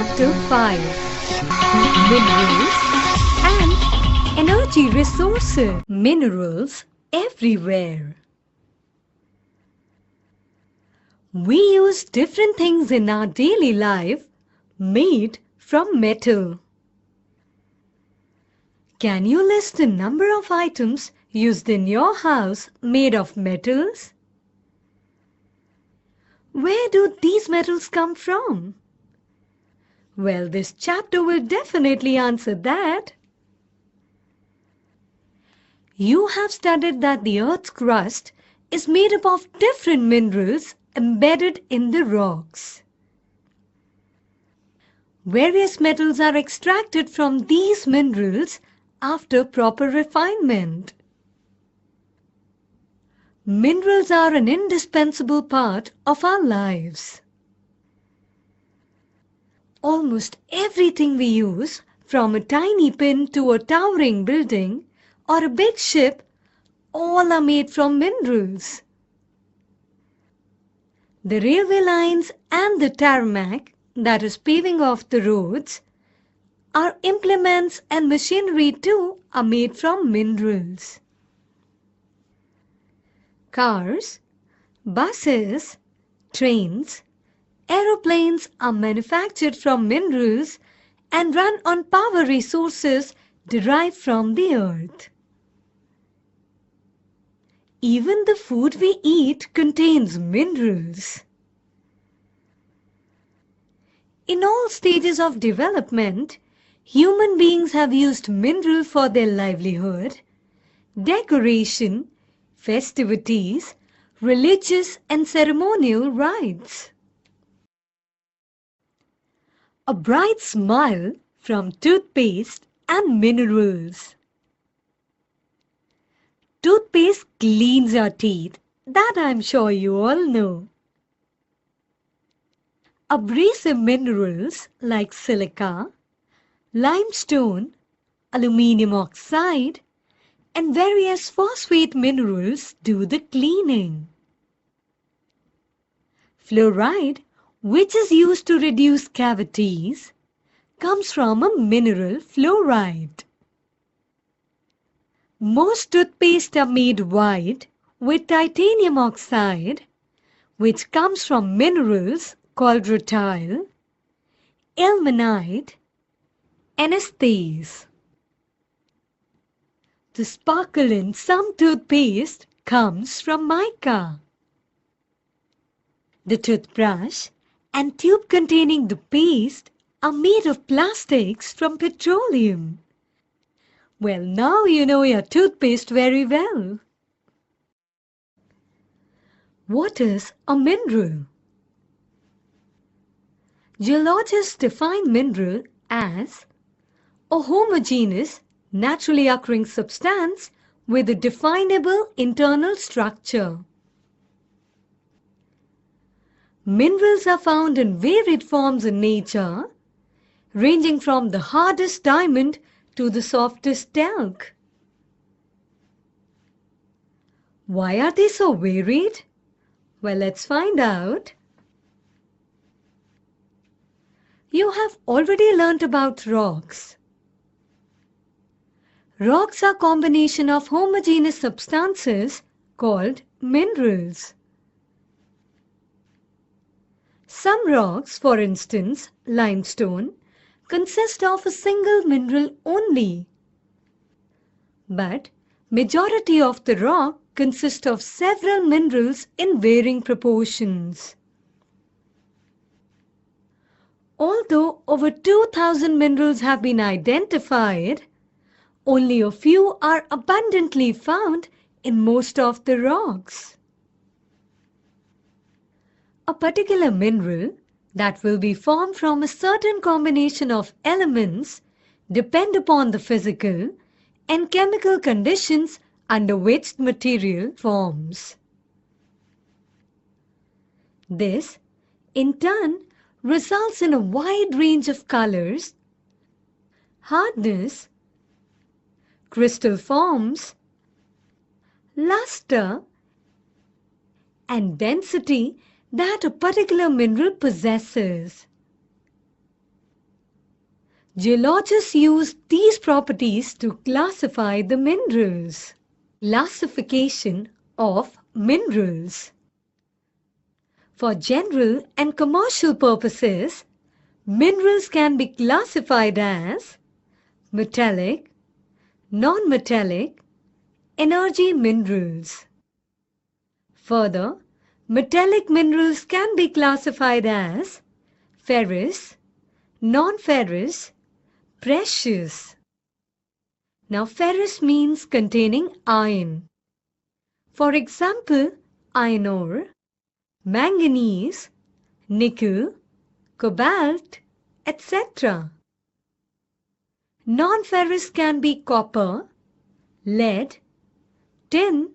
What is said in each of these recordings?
Chapter 5: Minerals and Energy Resources. Minerals everywhere. We use different things in our daily life made from metal. Can you list the number of items used in your house made of metals? Where do these metals come from? Well, this chapter will definitely answer that. You have studied that the Earth's crust is made up of different minerals embedded in the rocks. Various metals are extracted from these minerals after proper refinement. Minerals are an indispensable part of our lives. Almost everything we use, from a tiny pin to a towering building or a big ship, all are made from minerals. The railway lines and the tarmac, that is paving of the roads, our implements and machinery too are made from minerals. Cars, buses, trains, aeroplanes are manufactured from minerals and run on power resources derived from the earth. Even the food we eat contains minerals. In all stages of development, human beings have used mineral for their livelihood, decoration, festivities, religious and ceremonial rites. A bright smile from toothpaste and minerals. Toothpaste cleans your teeth, that I'm sure you all know. Abrasive minerals like silica, limestone, aluminium oxide, and various phosphate minerals do the cleaning. Fluoride, which is used to reduce cavities, comes from a mineral fluoride. Most toothpaste are made white with titanium oxide, which comes from minerals called rutile, ilmenite, and asbestos. The sparkle in some toothpaste comes from mica. The toothbrush and tube containing the paste are made of plastics from petroleum. Well, now you know your toothpaste very well. What is a mineral? Geologists define mineral as a homogeneous, naturally occurring substance with a definable internal structure. Minerals are found in varied forms in nature, ranging from the hardest diamond to the softest talc. Why are they so varied? Well, let's find out. You have already learnt about rocks. Rocks are a combination of homogeneous substances called minerals. Some rocks, for instance, limestone, consist of a single mineral only. But majority of the rock consists of several minerals in varying proportions. Although over 2,000 minerals have been identified, only a few are abundantly found in most of the rocks. A particular mineral that will be formed from a certain combination of elements depend upon the physical and chemical conditions under which the material forms. This, in turn, results in a wide range of colors, hardness, crystal forms, luster, and density that a particular mineral possesses. Geologists use these properties to classify the minerals. Classification of minerals. For general and commercial purposes, minerals can be classified as metallic, non-metallic, energy minerals. Further, metallic minerals can be classified as ferrous, non-ferrous, precious. Now, ferrous means containing iron. For example, iron ore, manganese, nickel, cobalt, etc. Non-ferrous can be copper, lead, tin,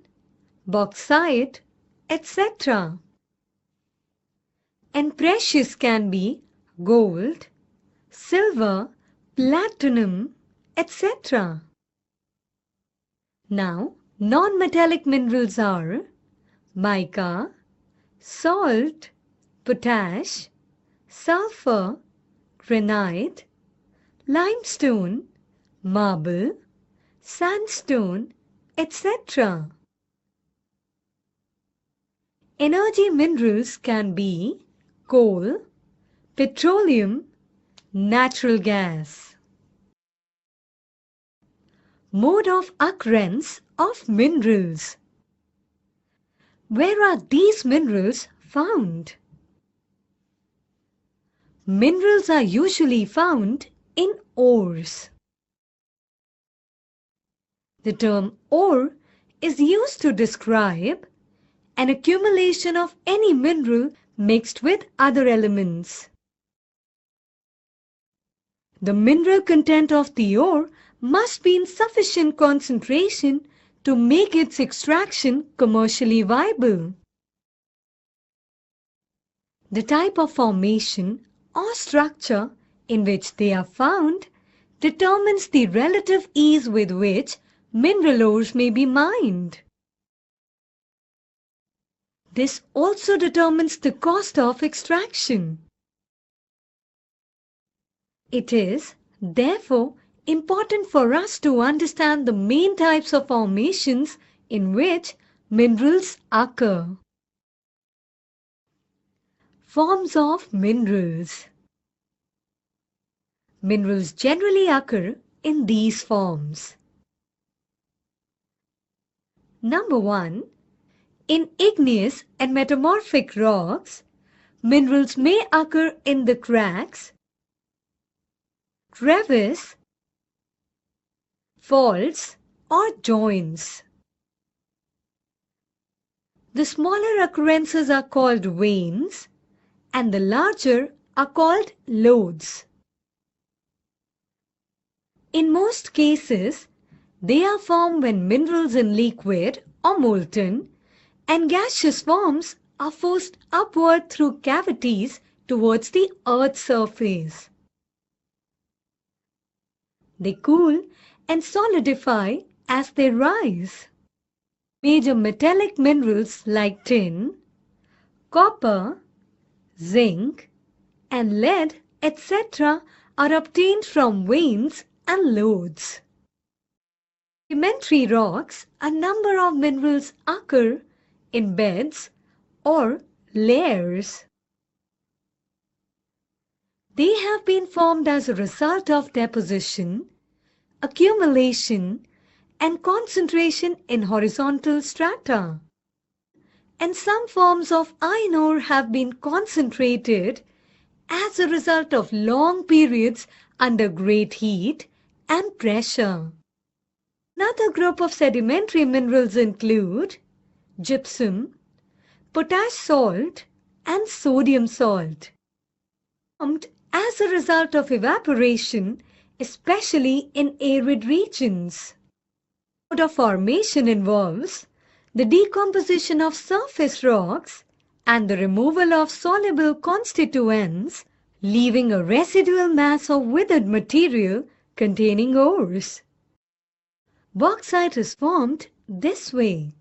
bauxite, etc. And precious can be gold, silver, platinum, etc. Now, non-metallic minerals are mica, salt, potash, sulfur, granite, limestone, marble, sandstone, etc. Energy minerals can be coal, petroleum, natural gas. Mode of occurrence of minerals. Where are these minerals found? Minerals are usually found in ores. The term ore is used to describe an accumulation of any mineral mixed with other elements. The mineral content of the ore must be in sufficient concentration to make its extraction commercially viable. The type of formation or structure in which they are found determines the relative ease with which mineral ores may be mined. This also determines the cost of extraction. It is, therefore, important for us to understand the main types of formations in which minerals occur. Forms of minerals. Minerals generally occur in these forms. Number 1. In igneous and metamorphic rocks, minerals may occur in the cracks, crevice, faults or joints. The smaller occurrences are called veins and the larger are called lodes. In most cases, they are formed when minerals in liquid or molten and gaseous forms are forced upward through cavities towards the Earth's surface. They cool and solidify as they rise. Major metallic minerals like tin, copper, zinc, and lead, etc. are obtained from veins and lodes. In sedimentary rocks, a number of minerals occur in beds or layers. They have been formed as a result of deposition, accumulation, and concentration in horizontal strata. And some forms of iron ore have been concentrated as a result of long periods under great heat and pressure. Another group of sedimentary minerals include gypsum, potash salt, and sodium salt, formed as a result of evaporation, especially in arid regions. The mode of formation involves the decomposition of surface rocks and the removal of soluble constituents, leaving a residual mass of withered material containing ores. Bauxite is formed this way.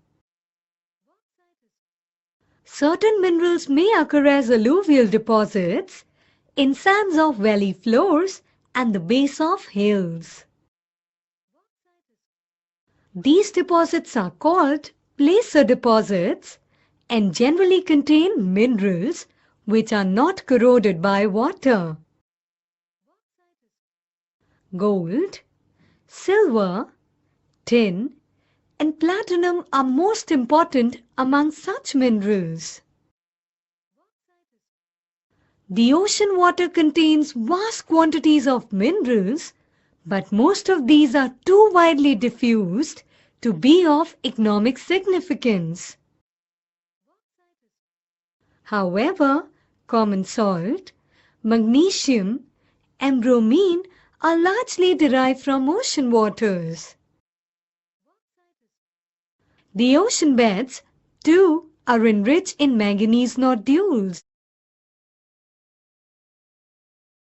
Certain minerals may occur as alluvial deposits in sands of valley floors and the base of hills. These deposits are called placer deposits and generally contain minerals which are not corroded by water. Gold, silver, tin, and platinum are most important among such minerals. The ocean water contains vast quantities of minerals, but most of these are too widely diffused to be of economic significance. However, common salt, magnesium, and bromine are largely derived from ocean waters. The ocean beds, too, are enriched in manganese nodules.